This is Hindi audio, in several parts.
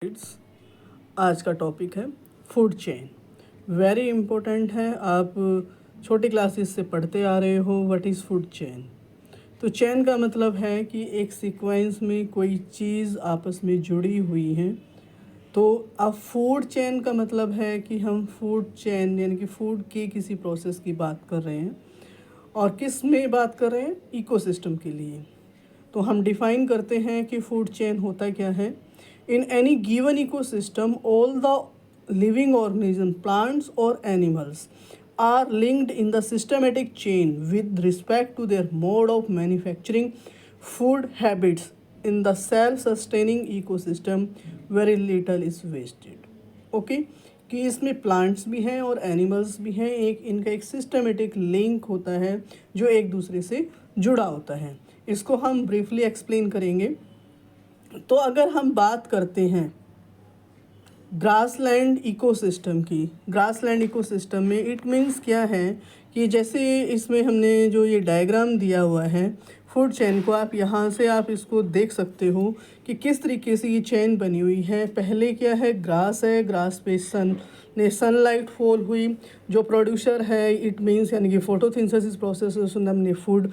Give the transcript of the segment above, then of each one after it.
It's आज का टॉपिक है फूड चेन। वेरी इम्पोर्टेंट है। आप छोटी क्लासेस से पढ़ते आ रहे हो व्हाट इज़ फूड चेन। तो चेन का मतलब है कि एक सीक्वेंस में कोई चीज़ आपस में जुड़ी हुई है। तो अब फूड चेन का मतलब है कि हम फूड चेन यानी कि फूड की किसी प्रोसेस की बात कर रहे हैं। और किस में बात कर रहे हैं? इकोसिस्टम के लिए। तो हम डिफाइन करते हैं कि फूड चेन होता क्या है। इन any given ecosystem all the living organism plants और animals are linked in the systematic chain with respect to their mode of manufacturing food habits in the self-sustaining ecosystem very little is wasted. Okay कि इसमें प्लांट्स भी हैं और एनिमल्स भी हैं। इनका एक सिस्टमेटिक लिंक होता है जो एक दूसरे से जुड़ा होता है। इसको हम ब्रीफली एक्सप्लेन करेंगे। तो अगर हम बात करते हैं ग्रासलैंड इकोसिस्टम की, ग्रासलैंड इकोसिस्टम में इट मीन्स क्या है कि जैसे इसमें हमने जो ये डायग्राम दिया हुआ है फूड चेन को, आप यहाँ से आप इसको देख सकते हो कि किस तरीके से ये चेन बनी हुई है। पहले क्या है, ग्रास है, ग्रास पे सनलाइट फॉल हुई, जो प्रोड्यूसर है इट मीन्स यानी कि फोटोसिंथेसिस प्रोसेस उसने हमने फूड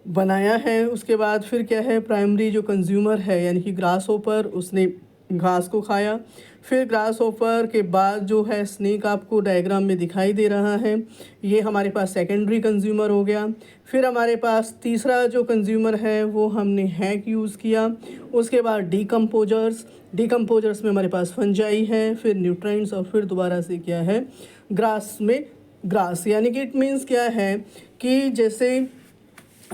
बनाया है। उसके बाद फिर क्या है, प्राइमरी जो कंज्यूमर है यानी कि ग्रास होपर, उसने घास को खाया। फिर ग्रास होपर के बाद जो है स्नेक आपको डायग्राम में दिखाई दे रहा है, ये हमारे पास सेकेंडरी कंज्यूमर हो गया। फिर हमारे पास तीसरा जो कंज्यूमर है वो हमने हैक यूज़ किया। उसके बाद डिकम्पोजर्स में हमारे पास फंजाई है, फिर न्यूट्रेंट्स, और फिर दोबारा से क्या है ग्रास में ग्रास। यानी कि इट मीन्स क्या है कि जैसे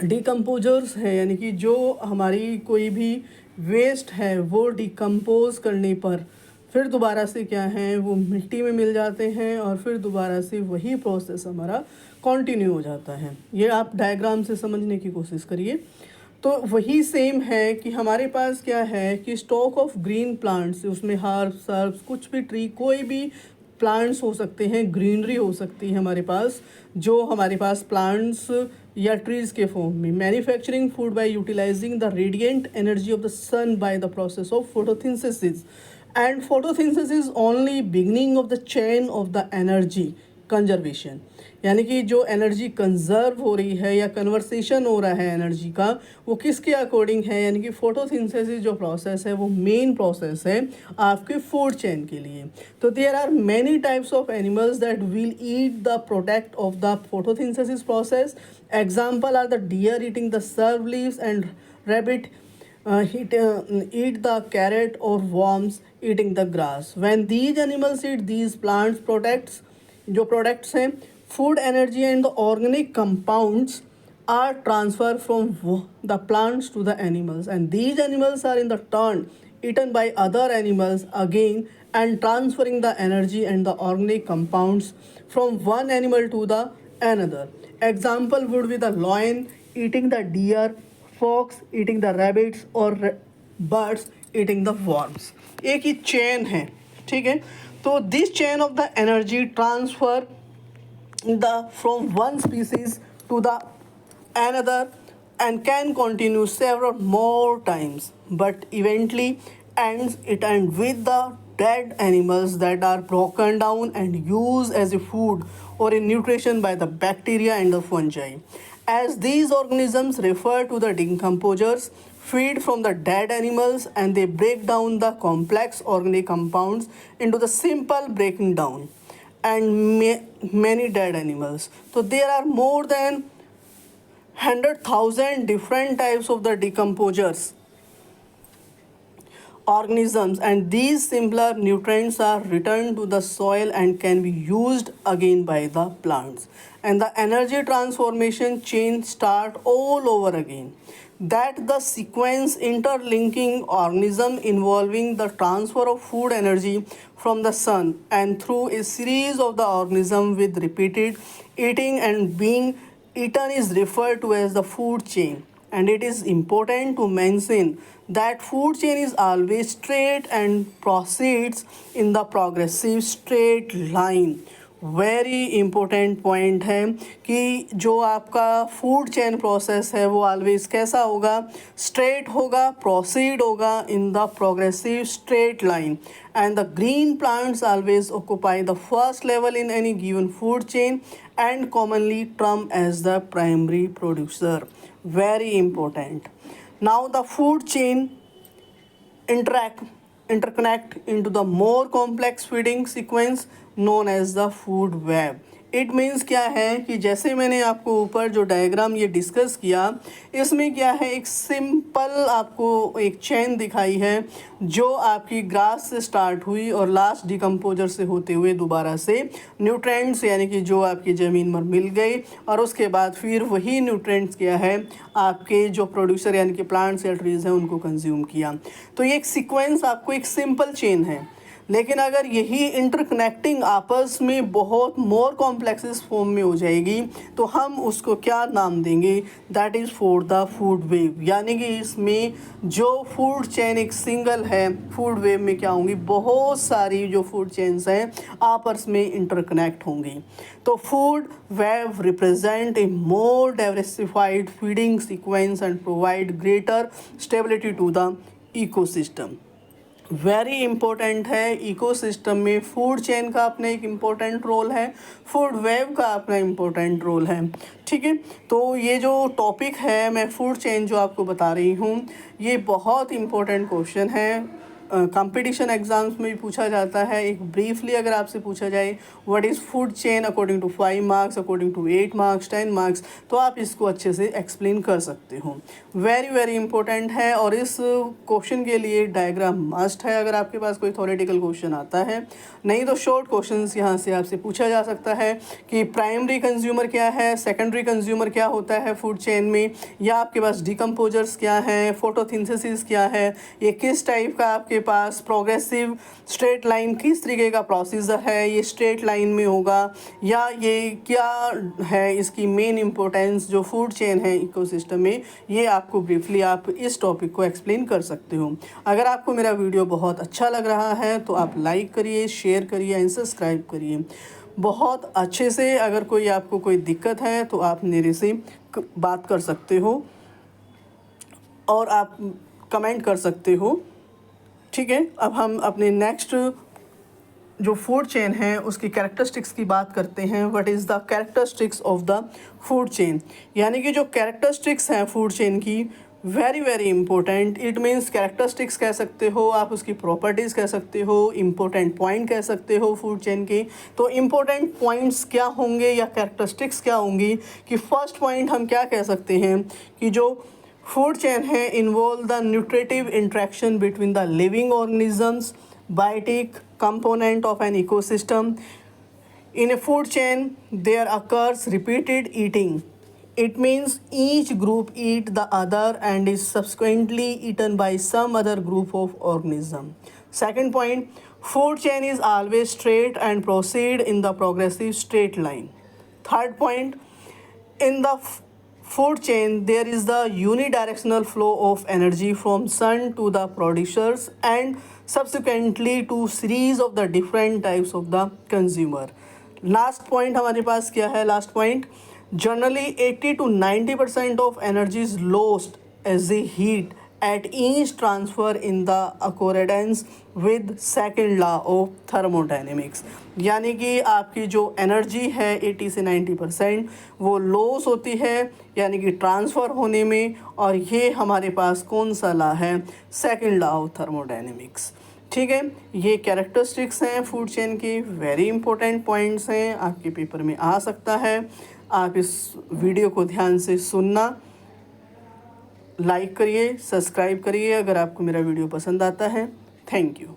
डिकम्पोजर्स है यानी कि जो हमारी कोई भी वेस्ट है वो डिकम्पोज करने पर फिर दोबारा से क्या है वो मिट्टी में मिल जाते हैं और फिर दोबारा से वही प्रोसेस हमारा कंटिन्यू हो जाता है। ये आप डायग्राम से समझने की कोशिश करिए। तो वही सेम है कि हमारे पास क्या है कि स्टॉक ऑफ ग्रीन प्लांट्स, उसमें हर्ब्स कुछ भी ट्री, कोई भी प्लांट्स हो सकते हैं, ग्रीनरी हो सकती है हमारे पास, जो हमारे पास प्लांट्स या ट्रीज़ के फॉर्म में manufacturing food by utilising the radiant energy of the sun by the process of photosynthesis. And photosynthesis only beginning of the chain of the energy conservation. यानी कि जो एनर्जी कंजर्व हो रही है या कन्वर्सेशन हो रहा है एनर्जी का, वो किसके अकॉर्डिंग है, यानी कि फोटोसिंथेसिस जो प्रोसेस है वो मेन प्रोसेस है आपके फूड चेन के लिए। तो there are many types of animals that will eat the product of the photosynthesis process. Example are the deer eating the serve leaves and rabbit eat the carrot or worms eating the grass. When these animals eat these plants products, जो products हैं, food energy and the organic compounds are transferred from the plants to the animals, and these animals are in the turn eaten by other animals again and transferring the energy and the organic compounds from one animal to the another. Example would be the lion eating the deer, fox eating the rabbits, और birds eating the worms। एक ही चेन है, ठीक है। तो this chain of the energy transfer the from one species to the another and can continue several more times, but eventually end with the dead animals that are broken down and used as a food or in nutrition by the bacteria and the fungi. As these organisms refer to the decomposers, feed from the dead animals, and they break down the complex organic compounds into the simple breaking down and many dead animals. So there are more than 100,000 different types of the decomposers organisms, and these simpler nutrients are returned to the soil and can be used again by the plants, and the energy transformation chain start all over again. That the sequence interlinking organism involving the transfer of food energy from the sun and through a series of the organism with repeated eating and being eaten is referred to as the food chain. And it is important to mention that food chain is always straight and proceeds in the progressive straight line very important point है कि जो आपका फूड चेन प्रोसेस है वो ऑलवेज कैसा होगा, स्ट्रेट होगा, प्रोसीड होगा in the progressive straight line and the green plants always occupy the first level in any given food chain and commonly term as the primary producer. Very important. Now the food chain interconnect into the more complex feeding sequence known as the food web. It means क्या है कि जैसे मैंने आपको ऊपर जो डायग्राम ये डिस्कस किया, इसमें क्या है, एक सिंपल आपको एक चेन दिखाई है जो आपकी ग्रास से स्टार्ट हुई और लास्ट डिकम्पोजर से होते हुए दोबारा से न्यूट्रेंट्स यानी कि जो आपकी ज़मीन में मिल गई और उसके बाद फिर वही न्यूट्रेंट्स क्या है आपके जो प्रोड्यूसर यानी कि प्लांट्स या ट्रीज़ हैं उनको कंज्यूम किया. तो ये एक सीक्वेंस आपको एक सिंपल चेन है, लेकिन अगर यही इंटरकनेक्टिंग आपस में बहुत मोर कॉम्प्लेक्सेस फॉर्म में हो जाएगी तो हम उसको क्या नाम देंगे, that is for the food web. यानी कि इसमें जो फूड चेन एक सिंगल है, फूड वेव में क्या होंगी, बहुत सारी जो फूड चेन्स हैं आपस में इंटरकनेक्ट होंगी. तो food web represent a more diversified feeding sequence and provide greater stability to the ecosystem. Very important है. इकोसिस्टम में फूड चेन का अपना एक इम्पोर्टेंट रोल है, फूड वेव का अपना इम्पोर्टेंट रोल है. ठीक है, तो ये जो टॉपिक है मैं फूड चेन जो आपको बता रही हूँ ये बहुत इम्पोर्टेंट क्वेश्चन है. कंपटीशन एग्ज़ाम्स में भी पूछा जाता है. एक ब्रीफली अगर आपसे पूछा जाए what is food chain according to 5 marks, according to 8 marks, 10 marks, तो आप इसको अच्छे से एक्सप्लेन कर सकते हो. वेरी वेरी इंपॉर्टेंट है और इस क्वेश्चन के लिए डायग्राम मस्ट है अगर आपके पास कोई थ्योरेटिकल क्वेश्चन आता है. नहीं तो शॉर्ट क्वेश्चंस यहाँ से आपसे पूछा जा सकता है कि प्राइमरी कंज्यूमर क्या है, सेकेंडरी कंज्यूमर क्या होता है फूड चेन में, या आपके पास डिकम्पोजर्स क्या हैं, फोटोसिंथेसिस क्या है, ये किस टाइप का आपके पास प्रोग्रेसिव स्ट्रेट लाइन किस तरीके का प्रोसीजर है, ये स्ट्रेट लाइन में होगा या ये क्या है, इसकी मेन इंपॉर्टेंस जो फूड चेन है इकोसिस्टम में, ये आपको ब्रीफली आप इस टॉपिक को एक्सप्लेन कर सकते हो. अगर आपको मेरा वीडियो बहुत अच्छा लग रहा है तो आप लाइक करिए, शेयर करिए एंड सब्सक्राइब करिए बहुत अच्छे से. अगर कोई आपको कोई दिक्कत है तो आप मेरे से बात कर सकते हो और आप कमेंट कर सकते हो. ठीक है, अब हम अपने नेक्स्ट जो फूड चेन है उसकी कैरेक्टरिस्टिक्स की बात करते हैं. What is the characteristics of the food chain, यानी कि जो कैरेक्टरिस्टिक्स हैं फूड चेन की, very very important. It means characteristics कह सकते हो आप, उसकी प्रॉपर्टीज़ कह सकते हो, इम्पोर्टेंट पॉइंट कह सकते हो फूड चेन के. तो इम्पोर्टेंट पॉइंट्स क्या होंगे या कैरेक्टरिस्टिक्स क्या होंगी कि फर्स्ट पॉइंट हम क्या कह सकते हैं कि जो फूड चेन है involve the nutritive interaction between the living organisms, biotic component of an ecosystem. In a food chain there occurs repeated eating. It means each group eat the other and is subsequently eaten by some other group of organism. Second point, food chain is always straight and proceed in the progressive straight line. Third point, in the food chain there is the unidirectional flow of energy from sun to the producers and subsequently to series of the different types of the consumer. Last point हमारे पास क्या है, last point, generally 80 to 90% of energy is lost as a heat at each transfer in the accordance with second law of thermodynamics. यानी कि आपकी जो एनर्जी है 80 से 90% वो लॉस होती है यानी कि ट्रांसफ़र होने में, और ये हमारे पास कौन सा लॉ है, सेकंड लॉ ऑफ थर्मोडायनेमिक्स. ठीक है, ये कैरेक्टरिस्टिक्स हैं फूड चेन की, वेरी इंपॉर्टेंट पॉइंट्स हैं, आपके पेपर में आ सकता है. आप इस वीडियो को ध्यान से सुनना, लाइक करिए, सब्सक्राइब करिए अगर आपको मेरा वीडियो पसंद आता है. Thank you.